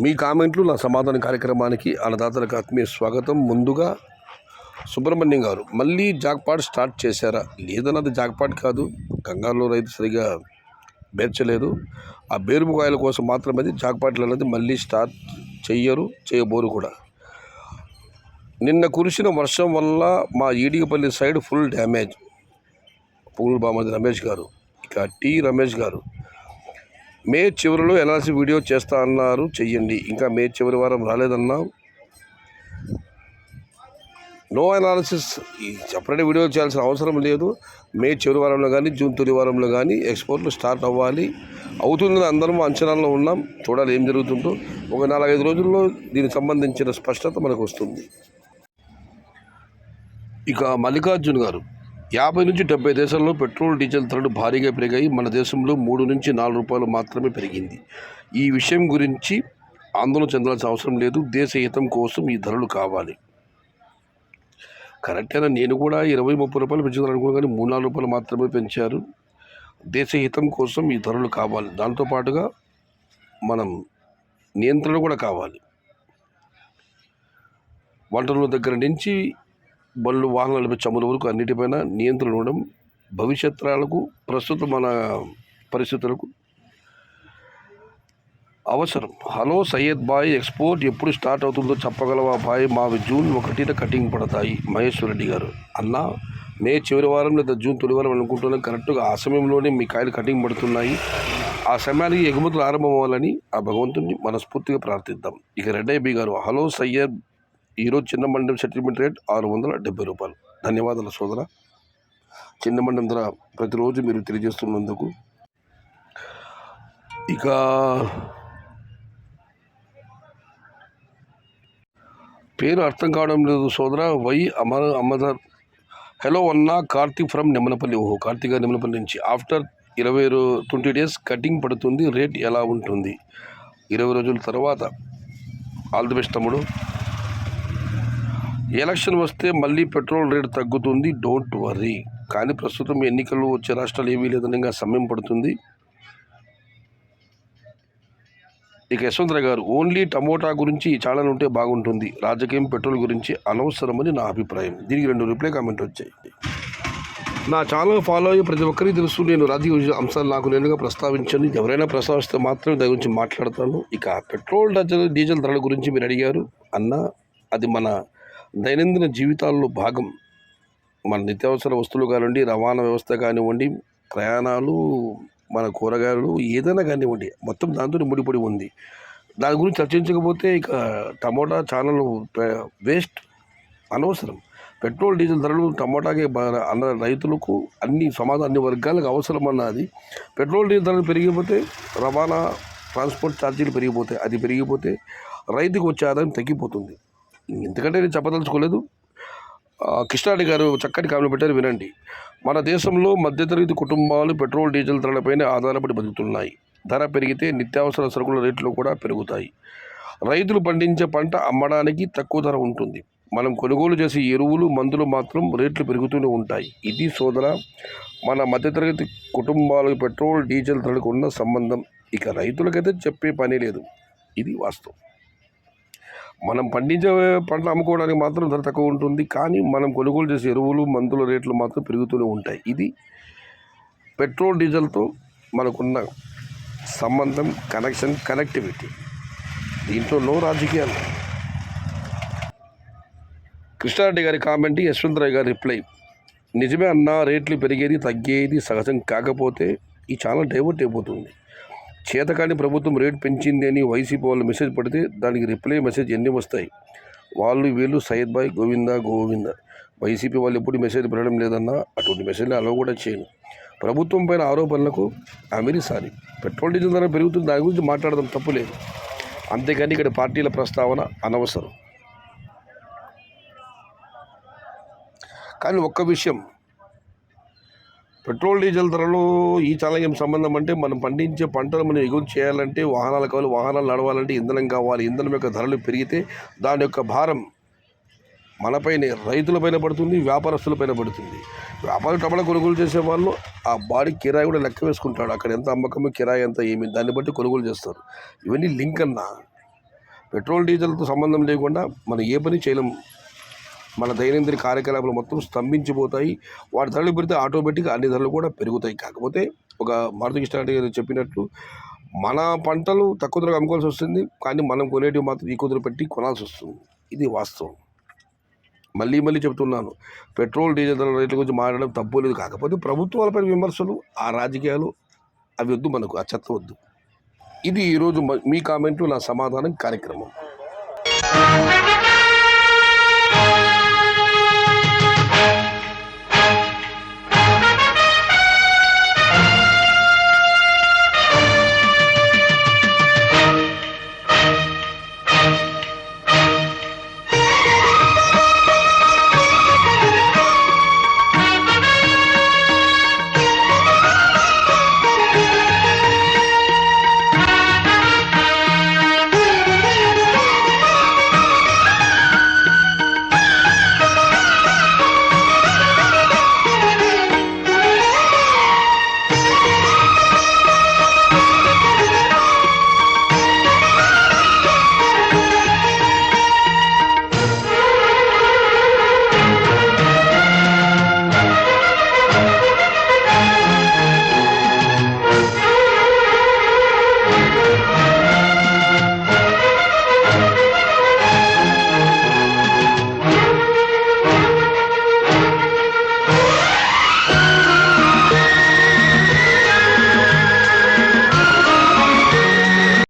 మీ కామెంట్లు నా సమాధాన కార్యక్రమానికి అన్నదాతలకు ఆత్మీయ స్వాగతం. ముందుగా సుబ్రహ్మణ్యం గారు, మళ్ళీ జాక్పాట్ స్టార్ట్ చేశారా? లేదన్నది జాక్పాట్ కాదు, కంగారులో రైతు సరిగా బేర్చలేదు. ఆ బేరుపుకాయల కోసం మాత్రమే జాక్పాట్లు అనేది మళ్ళీ స్టార్ట్ చెయ్యరు, చేయబోరు కూడా. నిన్న కురిసిన వర్షం వల్ల మా ఈడిగపల్లి సైడ్ ఫుల్ డ్యామేజ్. పూలు బామది రమేష్ గారు. ఇక టి రమేష్ గారు, మే చివరిలో ఎనాలిసిస్ వీడియో చేస్తా అన్నారు, చెయ్యండి. ఇంకా మే చివరి వారం రాలేదన్నా. నో అనాలిసిస్, ఈ సపరేట్ వీడియో చేయాల్సిన అవసరం లేదు. మే చివరి వారంలో కానీ జూన్ తొలి వారంలో కానీ ఎక్స్పోర్ట్లు స్టార్ట్ అవ్వాలి. అవుతుందని అందరం అంచనాల్లో ఉన్నాం. చూడాలి ఏం జరుగుతుందో. ఒక 4-5 రోజుల్లో దీనికి సంబంధించిన స్పష్టత మనకు వస్తుంది. ఇక మల్లికార్జున్ గారు, 50 నుంచి 70 దేశాల్లో పెట్రోల్ డీజిల్ ధరలు భారీగా పెరిగాయి. మన దేశంలో 3 నుంచి 4 రూపాయలు మాత్రమే పెరిగింది. ఈ విషయం గురించి ఆందోళన చెందాల్సిన అవసరం లేదు. దేశ హితం కోసం ఈ ధరలు కావాలి. కరెక్టేనా? నేను కూడా 20-30 రూపాయలు పెంచుతాను కానీ 3-4 రూపాయలు మాత్రమే పెంచారు. దేశ హితం కోసం ఈ ధరలు కావాలి. దాంతోపాటుగా మనం నియంత్రణ కూడా కావాలి. వంటల దగ్గర నుంచి బళ్ళు, వాహనాలపై చమురు వరకు అన్నిటిపైన నియంత్రణ ఉండడం భవిష్యత్ తరాలకు, ప్రస్తుతం మన పరిస్థితులకు అవసరం. హలో సయ్యద్ బాయ్, ఎక్స్పోర్ట్ ఎప్పుడు స్టార్ట్ అవుతుందో చెప్పగలవా బాయ్? మావి జూన్ 1న కటింగ్ పడతాయి. మహేశ్వర్ రెడ్డి గారు, అన్న మే చివరి వారం లేదా జూన్ తొలి వారం అనుకుంటున్నాం. కరెక్ట్గా ఆ సమయంలోనే మీ కాయలు కటింగ్ పడుతున్నాయి. ఆ సమయానికి ఎగుమతులు ఆరంభం అవ్వాలని ఆ భగవంతుని మనస్ఫూర్తిగా ప్రార్థిద్దాం. ఇక రెడ్డి గారు, హలో సయ్యద్, ఈరోజు చిన్న మండం సెటిల్మెంట్ రేట్ 670 రూపాయలు. ధన్యవాదాలు సోదర. చిన్న మండం ధర ప్రతిరోజు మీరు తెలియజేస్తున్నందుకు. ఇక పేరు అర్థం కావడం లేదు సోదర. వై అమదర్. హలో అన్న, కార్తీక్ ఫ్రమ్ నిమ్మనపల్లి. ఓహో, కార్తీక్ గారు నిమ్మనపల్లి నుంచి. ఆఫ్టర్ 20 డేస్ కటింగ్ పడుతుంది. రేట్ ఎలా ఉంటుంది? 20 రోజుల తర్వాత. ఆల్ ది బెస్ట్ తమ్ముడు. ఎలక్షన్ వస్తే మళ్ళీ పెట్రోల్ రేటు తగ్గుతుంది, డోంట్ వర్రీ. కానీ ప్రస్తుతం ఎన్నికలు వచ్చే రాష్ట్రాలు ఏమీ లేదని ఇంకా సమయం పడుతుంది. ఇక యశ్వంతరావు గారు, ఓన్లీ టమోటా గురించి ఈ ఛానల్ ఉంటే బాగుంటుంది. రాజకీయం పెట్రోల్ గురించి అనవసరమని నా అభిప్రాయం. దీనికి 2 రిప్లై కామెంట్ వచ్చాయి. నా ఛానల్ ఫాలో అయ్యి ప్రతి ఒక్కరికి తెలుసు, నేను రాజకీయ అంశాలు నాకు నేనుగా ప్రస్తావించాను. ఎవరైనా ప్రస్తావిస్తే మాత్రమే దాని గురించి మాట్లాడతాను. ఇక పెట్రోల్ డీజిల్ ధరల గురించి మీరు అడిగారు అన్న. అది మన దైనందిన జీవితాల్లో భాగం. మన నిత్యావసర వస్తువులు కానివ్వండి, రవాణా వ్యవస్థ కానివ్వండి, ప్రయాణాలు, మన కూరగాయలు ఏదైనా కానివ్వండి, మొత్తం దాంతో ముడిపడి ఉంది. దాని గురించి చర్చించకపోతే ఇక టమోటా ఛానల్ వేస్ట్, అనవసరం. పెట్రోల్ డీజిల్ ధరలు టమోటాకి అన్న రైతులకు, అన్ని వర్గాలకు అవసరం అన్నది. పెట్రోల్ డీజిల్ ధరలు పెరిగిపోతే రవాణా, ట్రాన్స్పోర్ట్ ఛార్జీలు పెరిగిపోతాయి. అది పెరిగిపోతే రైతుకు వచ్చే ఆదాయం తగ్గిపోతుంది. ఎందుకంటే నేను చెప్పదలుచుకోలేదు. కృష్ణారెడ్డి గారు చక్కటి కామెంట్ పెట్టారు, వినండి. మన దేశంలో మధ్యతరగతి కుటుంబాలు పెట్రోల్ డీజిల్ ధరలపైనే ఆధారపడి బతుకుతున్నాయి. ధర పెరిగితే నిత్యావసర సరుకుల రేట్లు కూడా పెరుగుతాయి. రైతులు పండించే పంట అమ్మడానికి తక్కువ ధర ఉంటుంది. మనం కొనుగోలు చేసే ఎరువులు, మందులు మాత్రం రేట్లు పెరుగుతూనే ఉంటాయి. ఇది సోదర మన మధ్యతరగతి కుటుంబాలకు పెట్రోల్ డీజిల్ ధరలకు ఉన్న సంబంధం. ఇక రైతులకైతే చెప్పే పని లేదు, ఇది వాస్తవం. మనం పండించే పంటలు అమ్ముకోవడానికి మాత్రం ధర తక్కువ ఉంటుంది. కానీ మనం కొనుగోలు చేసే ఎరువులు, మందుల రేట్లు మాత్రం పెరుగుతూనే ఉంటాయి. ఇది పెట్రోల్ డీజిల్తో మనకున్న సంబంధం, కనెక్షన్, కనెక్టివిటీ. దీంట్లో నో రాజకీయాలు. కృష్ణారెడ్డి గారి కామెంట్, యశ్వంతరావు గారి రిప్లై. నిజమే అన్న, రేట్లు పెరిగేది తగ్గేది సహజం. కాకపోతే ఈ ఛానల్ డైవర్ట్ అయిపోతుంది. చేతకాని ప్రభుత్వం రేటు పెంచింది అని వైసీపీ వాళ్ళు మెసేజ్ పడితే దానికి రిప్లై మెసేజ్ ఎన్ని వస్తాయి? వాళ్ళు వీళ్ళు సయ్యద్ బాయ్ గోవింద. వైసీపీ వాళ్ళు ఎప్పుడు మెసేజ్ పెట్టడం లేదన్నా. అటువంటి మెసేజ్లు అలవ కూడా చేయను. ప్రభుత్వం పైన ఆరోపణలకు వెరీ సారీ. పెట్రోల్ డీజిల్ ధర పెరుగుతుంది, దాని గురించి మాట్లాడడం తప్పులేదు. అంతేకాని ఇక్కడ పార్టీల ప్రస్తావన అనవసరం. కానీ ఒక్క విషయం, పెట్రోల్ డీజిల్ ధరలు ఈ ఛానల్కి ఏం సంబంధం అంటే, మనం పండించే పంటలు మనం ఎగుమతి చేయాలంటే వాహనాలు కావాలి, వాహనాలు నడవాలంటే ఇంధనం కావాలి. ఇంధనం యొక్క ధరలు పెరిగితే దాని యొక్క భారం మనపైనే, రైతులపైన పడుతుంది, వ్యాపారస్తులపైన పడుతుంది. వ్యాపారులు టమాటా కొనుగోలు చేసే వాళ్ళు ఆ బాడీ కిరాయి కూడా లెక్క వేసుకుంటాడు. అక్కడ ఎంత అమ్మకము, కిరాయి ఎంత, ఏమి, దాన్ని బట్టి కొనుగోలు చేస్తారు. ఇవన్నీ లింక్ అన్నా. పెట్రోల్ డీజిల్తో సంబంధం లేకుండా మనం ఏ పని చేయలేం. మన దైనందిన కార్యకలాపాలు మొత్తం స్తంభించిపోతాయి. వాటి ధరలు పెడితే ఆటోమేటిక్గా అన్ని ధరలు కూడా పెరుగుతాయి. కాకపోతే ఒక మారుతి కృష్ణారెడ్డి గారు చెప్పినట్లు మన పంటలు తక్కువ ధరకు అమ్ముకోవాల్సి వస్తుంది, కానీ మనం కొనేటివి మాత్రం ఎక్కువ ధర పెట్టి కొనాల్సి వస్తుంది. ఇది వాస్తవం. మళ్ళీ చెప్తున్నాను, పెట్రోల్ డీజిల్ ధరల రేట్ల గురించి మాట్లాడడం తప్పు లేదు. కాకపోతే ప్రభుత్వాలపై విమర్శలు, ఆ రాజకీయాలు అవి వద్దు, మనకు ఆ చెత్త వద్దు. ఇది ఈరోజు మీ కామెంటు, నా సమాధానం కార్యక్రమం.